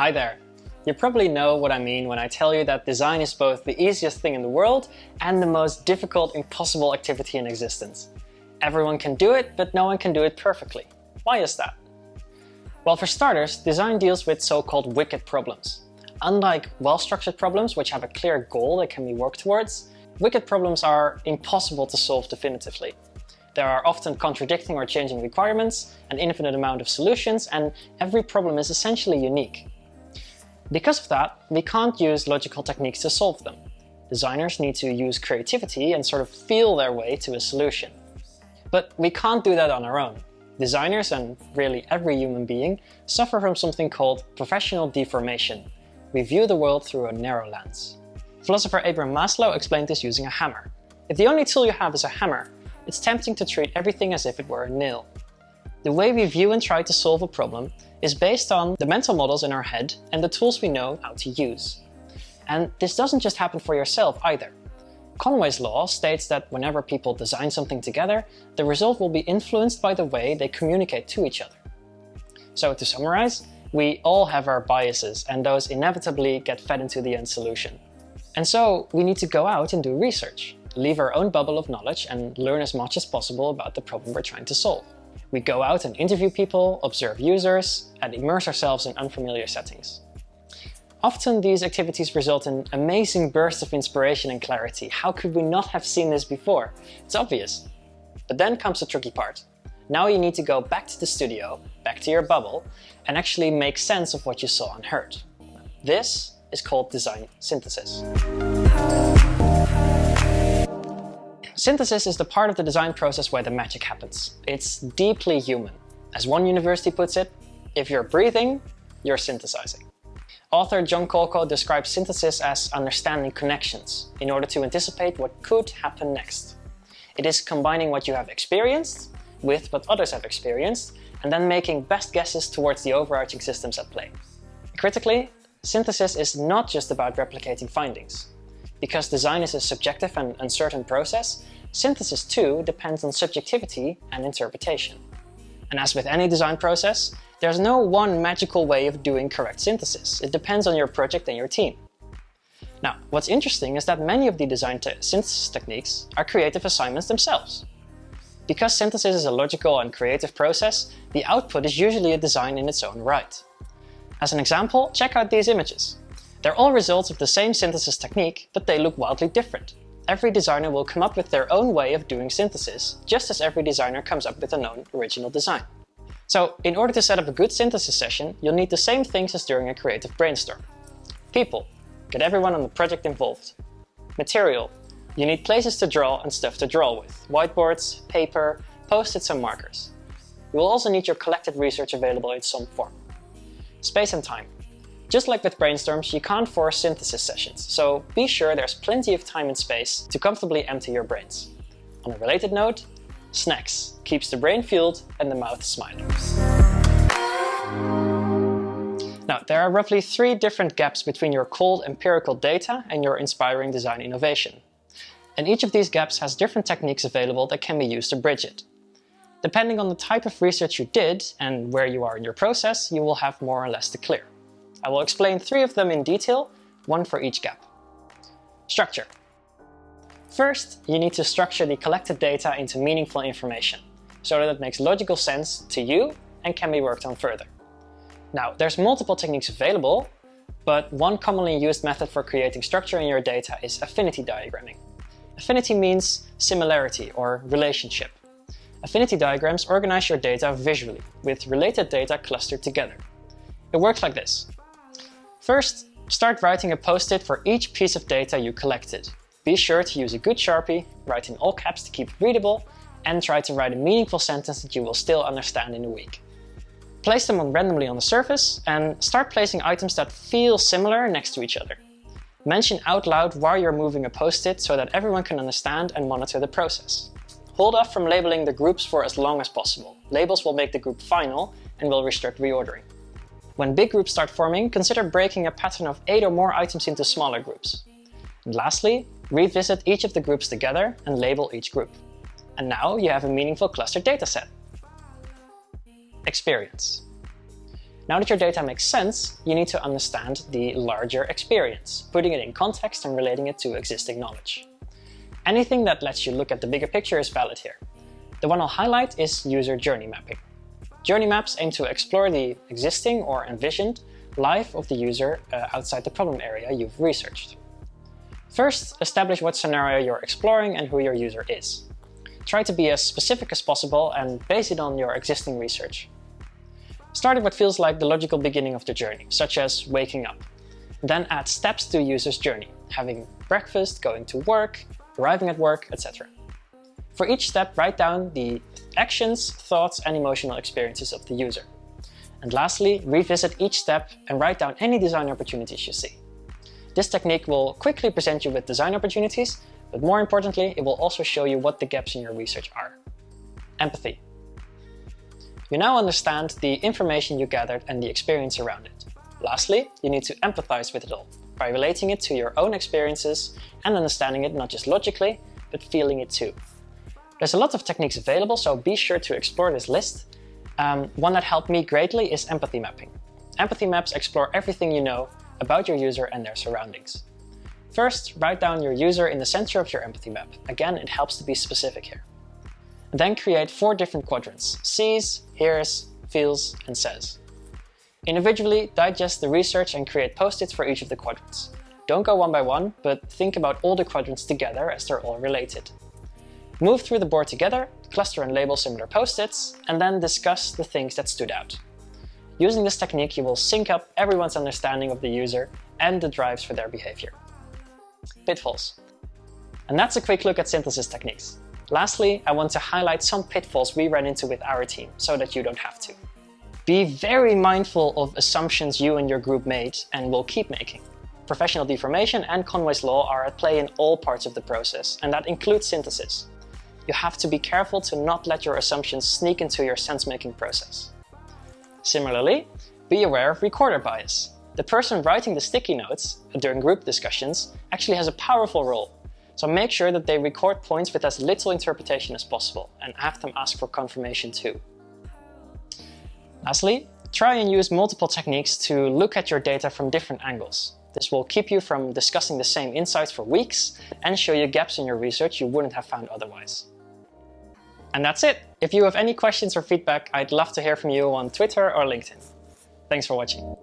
Hi there! You probably know what I mean when I tell you that design is both the easiest thing in the world and the most difficult, impossible activity in existence. Everyone can do it, but no one can do it perfectly. Why is that? Well, for starters, design deals with so-called wicked problems. Unlike well-structured problems, which have a clear goal that can be worked towards, wicked problems are impossible to solve definitively. There are often contradicting or changing requirements, an infinite amount of solutions, and every problem is essentially unique. Because of that, we can't use logical techniques to solve them. Designers need to use creativity and sort of feel their way to a solution. But we can't do that on our own. Designers, and really every human being, suffer from something called professional deformation. We view the world through a narrow lens. Philosopher Abraham Maslow explained this using a hammer. If the only tool you have is a hammer, it's tempting to treat everything as if it were a nail. The way we view and try to solve a problem is based on the mental models in our head and the tools we know how to use. And this doesn't just happen for yourself either. Conway's law states that whenever people design something together, the result will be influenced by the way they communicate to each other. So to summarize, we all have our biases, and those inevitably get fed into the end solution. And so we need to go out and do research, leave our own bubble of knowledge and learn as much as possible about the problem we're trying to solve. We go out and interview people, observe users, and immerse ourselves in unfamiliar settings. Often these activities result in amazing bursts of inspiration and clarity. How could we not have seen this before? It's obvious. But then comes the tricky part. Now you need to go back to the studio, back to your bubble, and actually make sense of what you saw and heard. This is called design synthesis. Synthesis is the part of the design process where the magic happens. It's deeply human. As one university puts it, if you're breathing, you're synthesizing. Author John Kolko describes synthesis as understanding connections in order to anticipate what could happen next. It is combining what you have experienced with what others have experienced, and then making best guesses towards the overarching systems at play. Critically, synthesis is not just about replicating findings. Because design is a subjective and uncertain process, synthesis too depends on subjectivity and interpretation. And as with any design process, there's no one magical way of doing correct synthesis. It depends on your project and your team. Now, what's interesting is that many of the design synthesis techniques are creative assignments themselves. Because synthesis is a logical and creative process, the output is usually a design in its own right. As an example, check out these images. They're all results of the same synthesis technique, but they look wildly different. Every designer will come up with their own way of doing synthesis, just as every designer comes up with an own original design. So, in order to set up a good synthesis session, you'll need the same things as during a creative brainstorm. People. Get everyone on the project involved. Material. You need places to draw and stuff to draw with. Whiteboards, paper, post-its and markers. You will also need your collected research available in some form. Space and time. Just like with brainstorms, you can't force synthesis sessions, so be sure there's plenty of time and space to comfortably empty your brains. On a related note, snacks keeps the brain fueled and the mouth smiling. Now, there are roughly 3 different gaps between your cold empirical data and your inspiring design innovation. And each of these gaps has different techniques available that can be used to bridge it. Depending on the type of research you did and where you are in your process, you will have more or less to clear. I will explain 3 of them in detail, one for each gap. Structure. First, you need to structure the collected data into meaningful information, so that it makes logical sense to you and can be worked on further. Now, there's multiple techniques available, but one commonly used method for creating structure in your data is affinity diagramming. Affinity means similarity or relationship. Affinity diagrams organize your data visually, with related data clustered together. It works like this. First, start writing a post-it for each piece of data you collected. Be sure to use a good Sharpie, write in all caps to keep it readable, and try to write a meaningful sentence that you will still understand in a week. Place them randomly on the surface and start placing items that feel similar next to each other. Mention out loud why you're moving a post-it so that everyone can understand and monitor the process. Hold off from labeling the groups for as long as possible. Labels will make the group final and will restrict reordering. When big groups start forming, consider breaking a pattern of 8 or more items into smaller groups. And lastly, revisit each of the groups together and label each group. And now you have a meaningful clustered dataset. Experience. Now that your data makes sense, you need to understand the larger experience, putting it in context and relating it to existing knowledge. Anything that lets you look at the bigger picture is valid here. The one I'll highlight is user journey mapping. Journey maps aim to explore the existing or envisioned life of the user outside the problem area you've researched. First, establish what scenario you're exploring and who your user is. Try to be as specific as possible and base it on your existing research. Start at what feels like the logical beginning of the journey, such as waking up. Then add steps to a user's journey, having breakfast, going to work, arriving at work, etc. For each step, write down the actions, thoughts, and emotional experiences of the user. And lastly, revisit each step and write down any design opportunities you see. This technique will quickly present you with design opportunities, but more importantly, it will also show you what the gaps in your research are. Empathy. You now understand the information you gathered and the experience around it. Lastly, you need to empathize with it all, by relating it to your own experiences and understanding it not just logically, but feeling it too. There's a lot of techniques available, so be sure to explore this list. One that helped me greatly is empathy mapping. Empathy maps explore everything you know about your user and their surroundings. First, write down your user in the center of your empathy map. Again, it helps to be specific here. Then create 4 different quadrants: sees, hears, feels, and says. Individually, digest the research and create post-its for each of the quadrants. Don't go one by one, but think about all the quadrants together as they're all related. Move through the board together, cluster and label similar post-its, and then discuss the things that stood out. Using this technique, you will sync up everyone's understanding of the user and the drives for their behavior. Pitfalls. And that's a quick look at synthesis techniques. Lastly, I want to highlight some pitfalls we ran into with our team, so that you don't have to. Be very mindful of assumptions you and your group made and will keep making. Professional deformation and Conway's law are at play in all parts of the process, and that includes synthesis. You have to be careful to not let your assumptions sneak into your sense-making process. Similarly, be aware of recorder bias. The person writing the sticky notes during group discussions actually has a powerful role. So make sure that they record points with as little interpretation as possible and have them ask for confirmation too. Lastly, try and use multiple techniques to look at your data from different angles. This will keep you from discussing the same insights for weeks and show you gaps in your research you wouldn't have found otherwise. And that's it. If you have any questions or feedback, I'd love to hear from you on Twitter or LinkedIn. Thanks for watching.